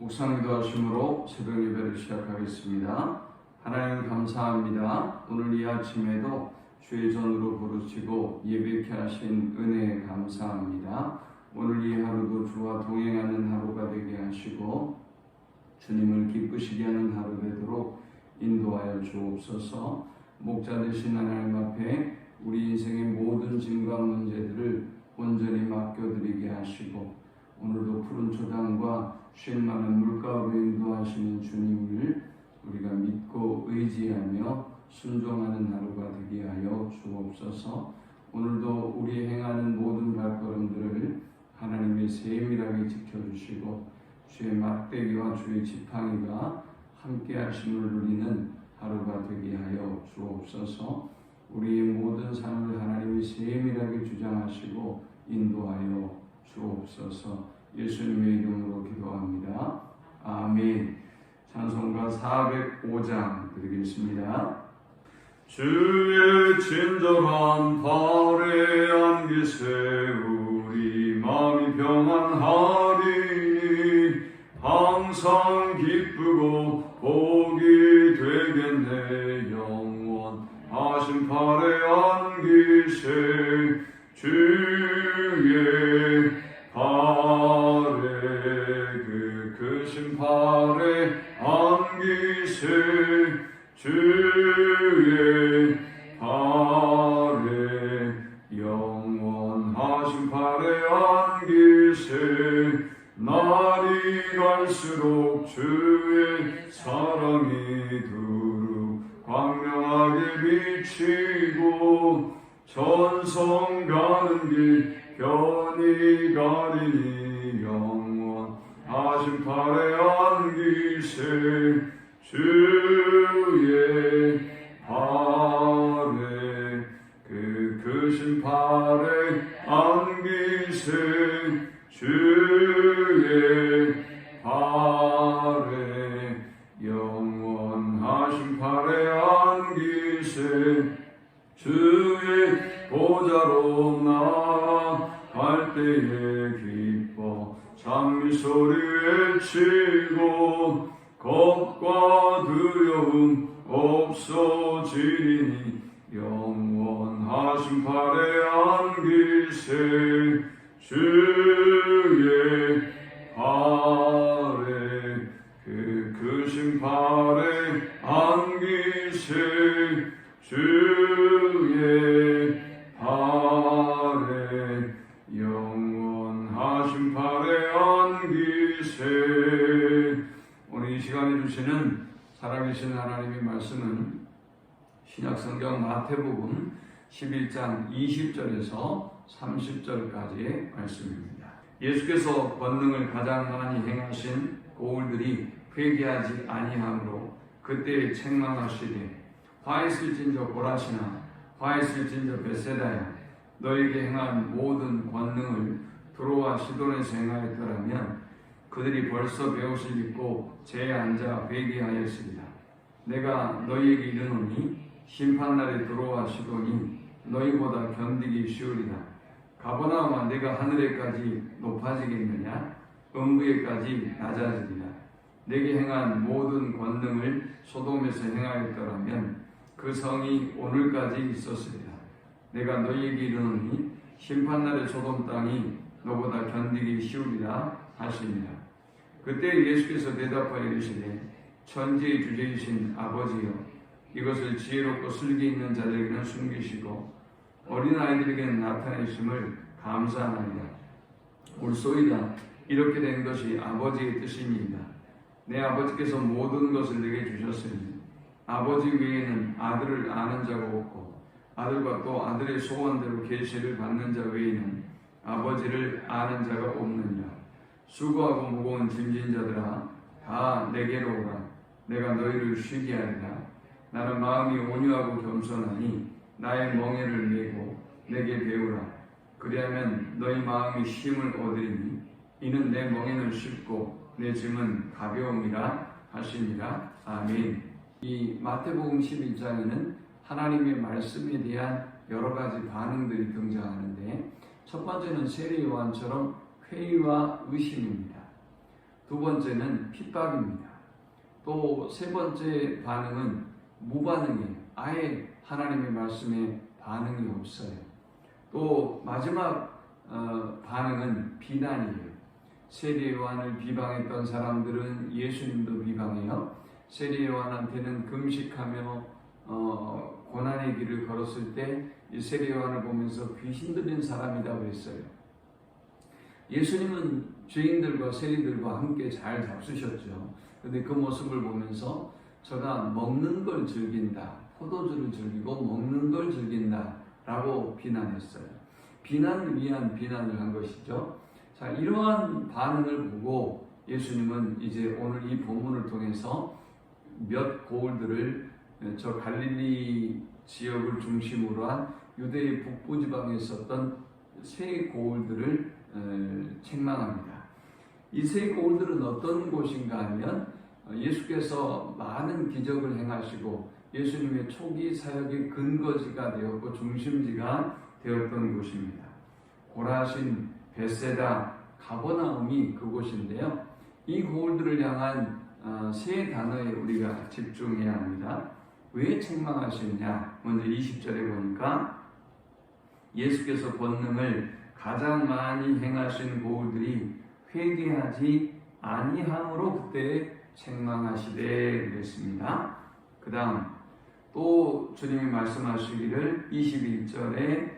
묵상 기도하심으로 새벽 예배를 시작하겠습니다. 하나님 감사합니다. 오늘 이 아침에도 주의 전으로 부르시고 예배케 하신 은혜에 감사합니다. 오늘 이 하루도 주와 동행하는 하루가 되게 하시고 주님을 기쁘시게 하는 하루 되도록 인도하여 주옵소서. 목자 되신 하나님 앞에 우리 인생의 모든 짐과 문제들을 온전히 맡겨드리게 하시고 오늘도 푸른 초당과 쉴 만한 물가로 인도하시는 주님을 우리가 믿고 의지하며 순종하는 하루가 되게 하여 주옵소서. 오늘도 우리 행하는 모든 발걸음들을 하나님의 세밀하게 지켜주시고 주의 막대기와 주의 지팡이가 함께 하심을 누리는 하루가 되게 하여 주옵소서. 우리의 모든 삶을 하나님이 세밀하게 주장하시고 인도하여 주옵소서. 예수님의 이름으로 기도합니다. 아멘. 찬송가 405장 드리겠습니다. 주의 친절한 발에 안기세 우리 마음이 평안하리니 항상 기쁘고 복이 되겠네. 영원하신 발에 안기세 주의 발에 그 크신 발에 안기세 주의 발에 영원하신 발에 안기세 날이 갈수록 주의 사랑이 두루 광명하게 비치고 전성 가는 길 편히 가리니 영원하신 발에 안기세 주의 발에 그 크신 발에 안기세 주의 발에 영원하신 발에 안기세 주의 보좌로 나아갈 때에 기뻐 장미소리 외치고 겁과 두려움 없어지니 영원하신 발에 안기세 주의 발에 그 크신 발에 안기세 주의 발에 영원하신 발에 안기세. 오늘 이 시간에 주시는 살아계신 하나님의 말씀은 신약성경 마태복음 11장 20절에서 30절까지의 말씀입니다. 예수께서 권능을 가장 많이 행하신 고울들이 회개하지 아니하므로 그때 책망하시되 화 있을진저 고라시나 화 있을진저 벳세다야 너에게 행한 모든 권능을 두로와 시돈에서 행하였더라면 그들이 벌써 배옷을 입고 제에 앉아 회개하였으리라. 내가 너희에게 이르노니 심판날에 두로와 시돈이 너희보다 견디기 쉬우리라. 가버나움아 내가 하늘에까지 높아지겠느냐 음부에까지 낮아지리라. 내게 행한 모든 권능을 소돔에서 행하였더라면 그 성이 오늘까지 있었으리라. 내가 너희에게 이르노니 심판날의 소돔 땅이 너보다 견디기 쉬우리라 하시니라. 그때 예수께서 대답하여 이르시되 천지의 주제이신 아버지여 이것을 지혜롭고 슬기 있는 자들에게는 숨기시고 어린아이들에게는 나타내심을 감사하나이다. 옳소이다. 이렇게 된 것이 아버지의 뜻이니이다. 내 아버지께서 모든 것을 내게 주셨으니 아버지 외에는 아들을 아는 자가 없고 아들과 또 아들의 소원대로 계시를 받는 자 외에는 아버지를 아는 자가 없느니라. 수고하고 무거운 짐진 자들아 다 내게로 오라. 내가 너희를 쉬게 하리라. 나는 마음이 온유하고 겸손하니 나의 멍에를 메고 내게 배우라. 그리하면 너희 마음이 쉼을 얻으리니 이는 내 멍에는 쉽고 내 짐은 가벼움이라 하시니라. 아멘. 이 마태복음 11장에는 하나님의 말씀에 대한 여러 가지 반응들이 등장하는데 첫 번째는 세례 요한처럼 회의와 의심입니다. 두 번째는 핍박입니다. 또 세 번째 반응은 무반응이에요. 아예 하나님의 말씀에 반응이 없어요. 또 마지막 반응은 비난이에요. 세례 요한을 비방했던 사람들은 예수님도 비방해요. 세례 요한한테는 금식하며 고난의 길을 걸었을 때 이 세례 요한을 보면서 귀신 들린 사람이다 그랬어요. 예수님은 죄인들과 세리들과 함께 잘 잡수셨죠. 그런데 그 모습을 보면서 저가 먹는 걸 즐긴다, 포도주를 즐기고 먹는 걸 즐긴다 라고 비난했어요. 비난을 위한 비난을 한 것이죠. 자, 이러한 반응을 보고 예수님은 이제 오늘 이 본문을 통해서 몇 고을들을 저 갈릴리 지역을 중심으로 한 유대의 북부지방에 있었던 세 고을들을 책망합니다. 이 세 고을들은 어떤 곳인가 하면 예수께서 많은 기적을 행하시고 예수님의 초기 사역의 근거지가 되었고 중심지가 되었던 곳입니다. 고라신, 벳세다, 가버나움이 그곳인데요. 이 고을들을 향한 세 단어에 우리가 집중해야 합니다. 왜 책망하시느냐? 먼저 20절에 보니까 예수께서 권능을 가장 많이 행하신 고을들이 회개하지 아니함으로 그때 책망하시되 그랬습니다. 그 다음 또 주님이 말씀하시기를 21절에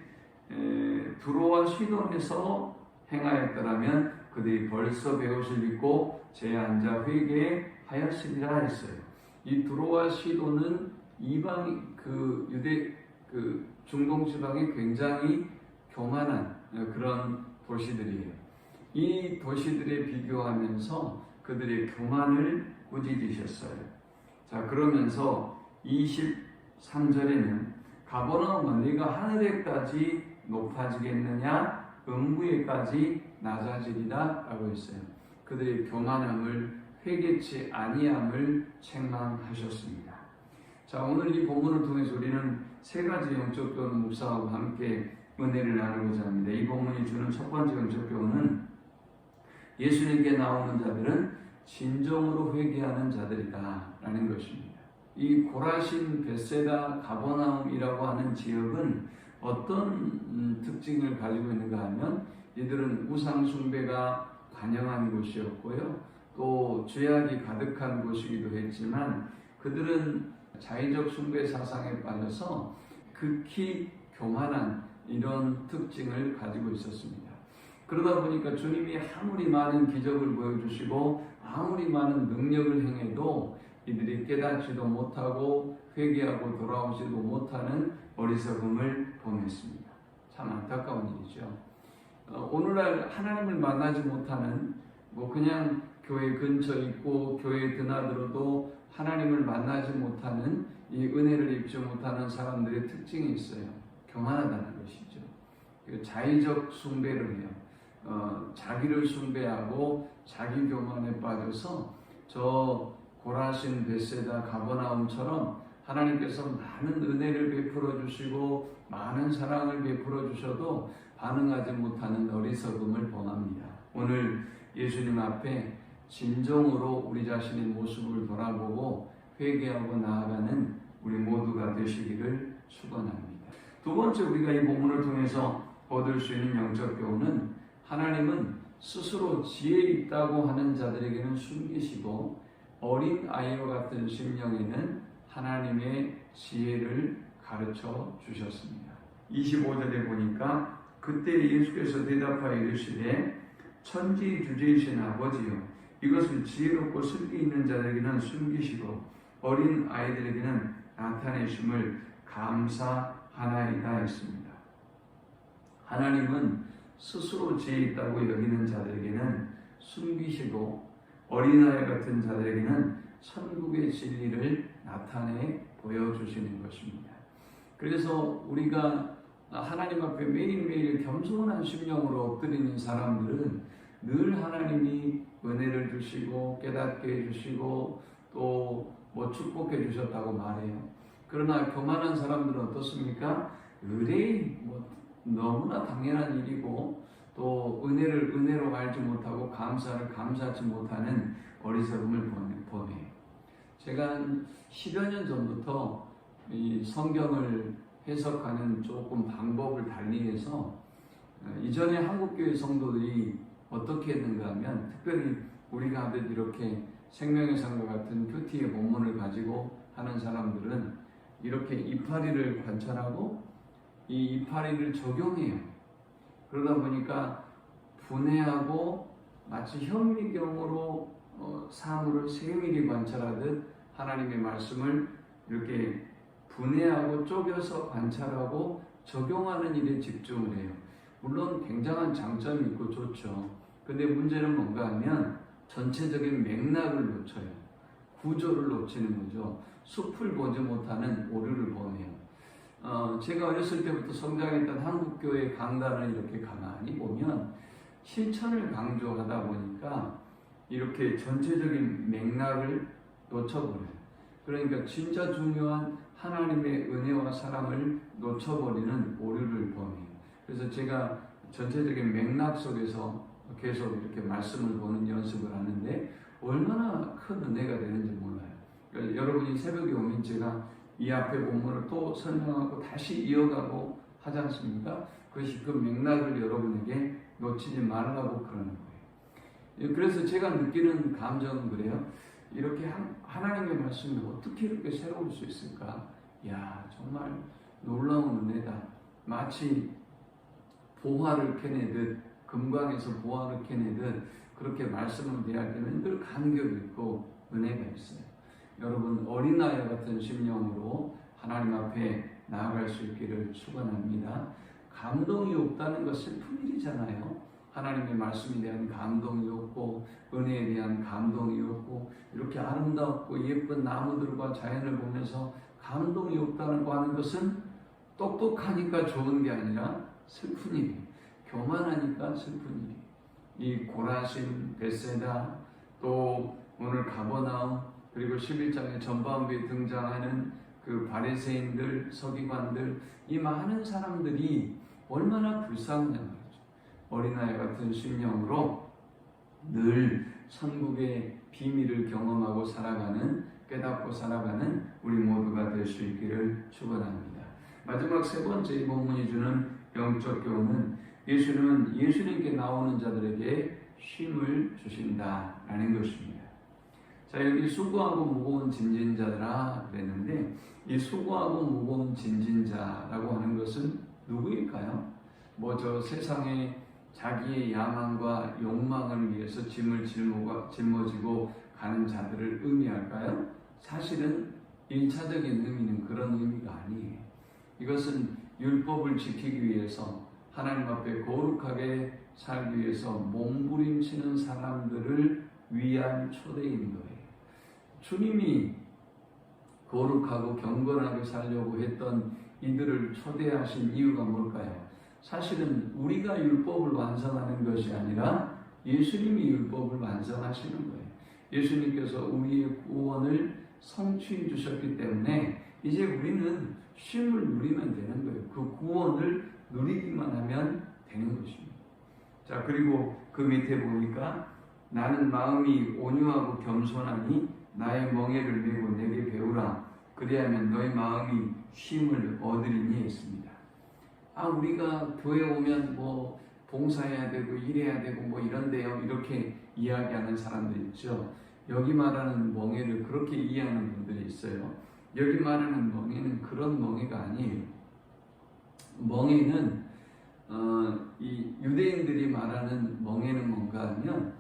두로와 시돈에서 행하였더라면 그들이 벌써 베옷을 입고 제에 앉아 회개하였으리라 했어요. 이 두로와 시돈은 이방 유대 중동 지방에 굉장히 교만한 그런 도시들이에요. 이 도시들에 비교하면서 그들의 교만을 꾸짖으셨어요. 자, 그러면서 23절에는 가버나움아 네가 하늘에까지 높아지겠느냐 음부에까지 낮아지리라 라고 했어요. 그들의 교만함을 회개치 아니함을 책망하셨습니다. 자, 오늘 이 본문을 통해서 우리는 세 가지 영적 교훈 묵상하고 함께 은혜를 나누고자 합니다. 이 본문이 주는 첫 번째 영적 교훈은 예수님께 나오는 자들은 진정으로 회개하는 자들이다 라는 것입니다. 이 고라신, 벳세다, 가버나움이라고 하는 지역은 어떤 특징을 가지고 있는가 하면 이들은 우상 숭배가 관영한 곳이었고요. 또 죄악이 가득한 곳이기도 했지만 그들은 자의적 숭배 사상에 빠져서 극히 교만한 이런 특징을 가지고 있었습니다. 그러다 보니까 주님이 아무리 많은 기적을 보여주시고 아무리 많은 능력을 행해도 이들이 깨닫지도 못하고 회개하고 돌아오지도 못하는 어리석음을 범했습니다. 참 안타까운 일이죠. 오늘날 하나님을 만나지 못하는 그냥 교회 근처에 있고 교회에 드나들어도 하나님을 만나지 못하는 이 은혜를 입지 못하는 사람들의 특징이 있어요. 교만하다는 것이죠. 자의적 숭배를 해요. 자기를 숭배하고 자기 교만에 빠져서 저 고라신, 벳세다, 가버나움처럼 하나님께서 많은 은혜를 베풀어 주시고 많은 사랑을 베풀어 주셔도 반응하지 못하는 어리석음을 범합니다. 오늘 예수님 앞에 진정으로 우리 자신의 모습을 돌아보고 회개하고 나아가는 우리 모두가 되시기를 축원합니다. 두 번째 우리가 이 본문을 통해서 얻을 수 있는 영적 교훈은 하나님은 스스로 지혜 있다고 하는 자들에게는 숨기시고 어린 아이와 같은 심령에는 하나님의 지혜를 가르쳐 주셨습니다. 25절에 보니까 그때 예수께서 대답하여 이르시되 천지주제이신 아버지여 이것을 지혜롭고 슬기 있는 자들에게는 숨기시고 어린 아이들에게는 나타내심을 감사하나이다 했습니다. 하나님은 스스로 지혜 있다고 여기는 자들에게는 숨기시고 어린아이 같은 자들에게는 천국의 진리를 나타내 보여주시는 것입니다. 그래서 우리가 하나님 앞에 매일매일 겸손한 심령으로 엎드리는 사람들은 늘 하나님이 은혜를 주시고 깨닫게 해주시고 또 축복해 주셨다고 말해요. 그러나 교만한 사람들은 어떻습니까? 의뢰 너무나 당연한 일이고 또 은혜를 은혜로 알지 못하고 감사를 감사하지 못하는 어리석음을 보내요. 제가 한 10여 년 전부터 이 성경을 해석하는 조금 방법을 달리해서 이전에 한국교회 성도들이 어떻게 했는가 하면, 특별히 우리가 하듯 이렇게 생명의 상과 같은 큐티의 본문을 가지고 하는 사람들은 이렇게 이파리를 관찰하고 이 이파리를 적용해요. 그러다 보니까 분해하고 마치 현미경으로 사물을 세밀히 관찰하듯 하나님의 말씀을 이렇게 분해하고 쪼개서 관찰하고 적용하는 일에 집중을 해요. 물론 굉장한 장점이 있고 좋죠. 근데 문제는 뭔가 하면 전체적인 맥락을 놓쳐요. 구조를 놓치는 거죠. 숲을 보지 못하는 오류를 보네요. 제가 어렸을 때부터 성장했던 한국교회 강단을 이렇게 가만히 보면 실천을 강조하다 보니까 이렇게 전체적인 맥락을 놓쳐버려요. 그러니까 진짜 중요한 하나님의 은혜와 사랑을 놓쳐버리는 오류를 보네요. 그래서 제가 전체적인 맥락 속에서 계속 이렇게 말씀을 보는 연습을 하는데 얼마나 큰 은혜가 되는지 몰라요. 그러니까 여러분이 새벽에 오면 제가 이 앞에 본문을 또 설명하고 다시 이어가고 하지 않습니까? 그것이 그 맥락을 여러분에게 놓치지 말라고 그러는 거예요. 그래서 제가 느끼는 감정은 그래요. 이렇게 하나님의 말씀이 어떻게 이렇게 새로울 수 있을까? 야, 정말 놀라운 은혜다. 마치 보화를 캐내듯, 금광에서 보화를 캐내듯 그렇게 말씀을 대할 때는 늘 감격이 있고 은혜가 있어요. 여러분, 어린아이와 같은 심령으로 하나님 앞에 나아갈 수 있기를 축원합니다. 감동이 없다는 것 슬픈 일이잖아요. 하나님의 말씀에 대한 감동이 없고 은혜에 대한 감동이 없고 이렇게 아름답고 예쁜 나무들과 자연을 보면서 감동이 없다는 거 하는 것은 똑똑하니까 좋은 게 아니라 슬픈 일이에요. 교만하니까 슬픈 일이에요. 이 고라신, 벳세다, 또 오늘 가버나움, 그리고 11장의 전반부에 등장하는 그 바리새인들, 서기관들, 이 많은 사람들이 얼마나 불쌍한 거죠. 어린아이 같은 심령으로 늘 천국의 비밀을 경험하고 살아가는, 깨닫고 살아가는 우리 모두가 될 수 있기를 축원합니다. 마지막 세 번째 본문이 주는 영적 교훈은 예수는 예수님께 나오는 자들에게 쉼을 주신다라는 것입니다. 자, 여기 수고하고 무거운 짐진 자들아 그랬는데, 이 수고하고 무거운 짐진 자라고 하는 것은 누구일까요? 저 세상에 자기의 야망과 욕망을 위해서 짐을 짊어지고 가는 자들을 의미할까요? 사실은 1차적인 의미는 그런 의미가 아니에요. 이것은 율법을 지키기 위해서 하나님 앞에 거룩하게 살기 위해서 몸부림치는 사람들을 위한 초대인 거예요. 주님이 거룩하고 경건하게 살려고 했던 이들을 초대하신 이유가 뭘까요? 사실은 우리가 율법을 완성하는 것이 아니라 예수님이 율법을 완성하시는 거예요. 예수님께서 우리의 구원을 성취해 주셨기 때문에 이제 우리는 쉼을 누리면 되는 거예요. 그 구원을 누리기만 하면 되는 것입니다. 자, 그리고 그 밑에 보니까 나는 마음이 온유하고 겸손하니 나의 멍에를 메고 내게 배우라. 그리하면 너희 마음이 쉼을 얻으리니 했습니다. 우리가 교회 오면 봉사해야 되고 일해야 되고 이런데요, 이렇게 이야기하는 사람들 있죠. 여기 말하는 멍에를 그렇게 이해하는 분들이 있어요. 여기 말하는 멍에는 그런 멍에가 아니에요. 멍에는 이 유대인들이 말하는 멍에는 뭔가 하면,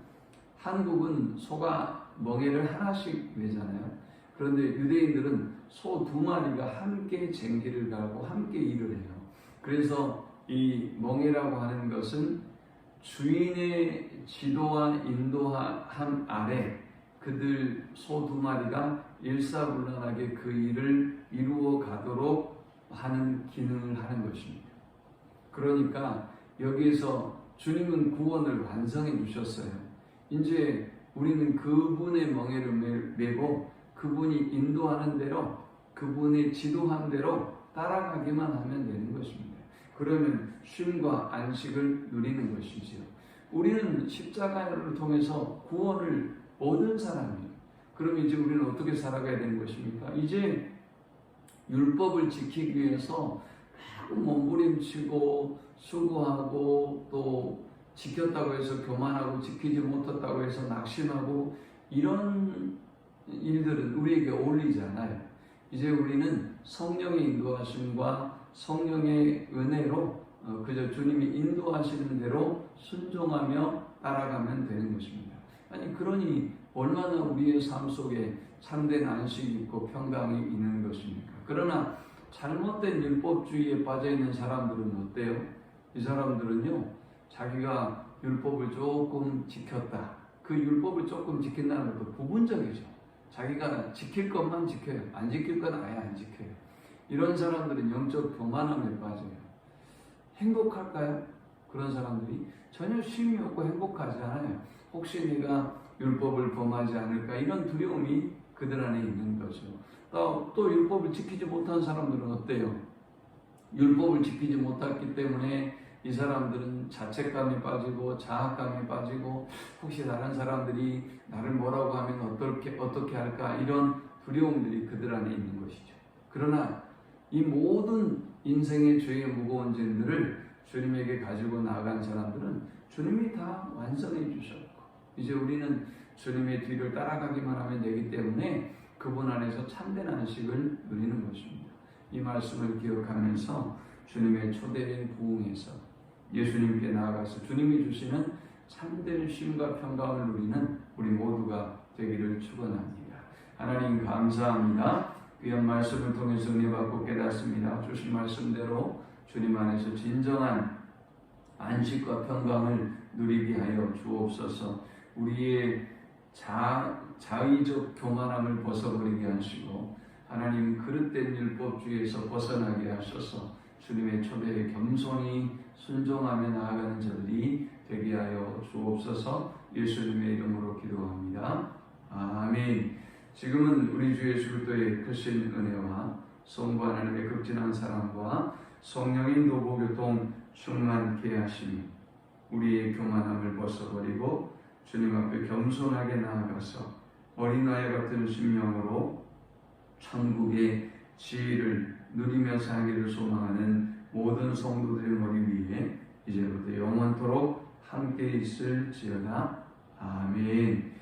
한국은 소가 멍에를 하나씩 내잖아요. 그런데 유대인들은 소 2마리가 함께 쟁기를 갈고 함께 일을 해요. 그래서 이 멍에라고 하는 것은 주인의 지도와 인도함 아래 그들 소 2마리가 일사불란하게 그 일을 이루어 가도록 하는 기능을 하는 것입니다. 그러니까 여기에서 주님은 구원을 완성해 주셨어요. 이제 우리는 그분의 멍에를 메고 그분이 인도하는 대로, 그분의 지도한 대로 따라가기만 하면 되는 것입니다. 그러면 쉼과 안식을 누리는 것이지요. 우리는 십자가를 통해서 구원을 얻은 사람이에요. 그럼 이제 우리는 어떻게 살아가야 되는 것입니까? 이제 율법을 지키기 위해서 몸부림치고 수고하고 또 지켰다고 해서 교만하고 지키지 못했다고 해서 낙심하고 이런 일들은 우리에게 어울리지 않아요. 이제 우리는 성령의 인도하심과 성령의 은혜로 그저 주님이 인도하시는 대로 순종하며 따라가면 되는 것입니다. 아니 그러니 얼마나 우리의 삶 속에 참된 안식이 있고 평강이 있는 것입니까? 그러나 잘못된 율법주의에 빠져있는 사람들은 어때요? 이 사람들은요, 자기가 율법을 조금 지켰다. 그 율법을 조금 지킨다는 것도 부분적이죠. 자기가 지킬 것만 지켜요. 안 지킬 건 아예 안 지켜요. 이런 사람들은 영적 교만함에 빠져요. 행복할까요? 그런 사람들이 전혀 쉼이 없고 행복하지 않아요. 혹시 내가 율법을 범하지 않을까 이런 두려움이 그들 안에 있는 거죠. 또 율법을 지키지 못한 사람들은 어때요? 율법을 지키지 못했기 때문에 이 사람들은 자책감에 빠지고 자학감에 빠지고 혹시 다른 사람들이 나를 뭐라고 하면 어떻게 할까 이런 두려움들이 그들 안에 있는 것이죠. 그러나 이 모든 인생의 죄의 무거운 짐들을 주님에게 가지고 나아간 사람들은 주님이 다 완성해 주셨고 이제 우리는 주님의 뒤를 따라가기만 하면 되기 때문에 그분 안에서 참된 안식을 누리는 것입니다. 이 말씀을 기억하면서 주님의 초대에 부응해서 예수님께 나아가서 주님이 주시는 참된 쉼과 평강을 누리는 우리 모두가 되기를 축원합니다. 하나님 감사합니다. 귀한 말씀을 통해서 은혜 받고 깨닫습니다. 주신 말씀대로 주님 안에서 진정한 안식과 평강을 누리게 하여 주옵소서. 우리의 자의적 교만함을 벗어버리게 하시고 하나님 그릇된 율법주의에서 벗어나게 하셔서 주님의 초대에 겸손히 순종하며 나아가는 자들이 되게 하여 주옵소서. 예수님의 이름으로 기도합니다. 아멘. 지금은 우리 주 예수 그리스도의 크신 은혜와 성부 하나님의 극진한 사랑과 성령의 인도 교통 충만케 하시니 우리의 교만함을 벗어버리고 주님 앞에 겸손하게 나아가서 어린아이 같은 심령으로 천국의 지혜를 누리며 살기를 소망하는 모든 성도들의 머리 위에 이제부터 영원토록 함께 있을지어다. 아멘.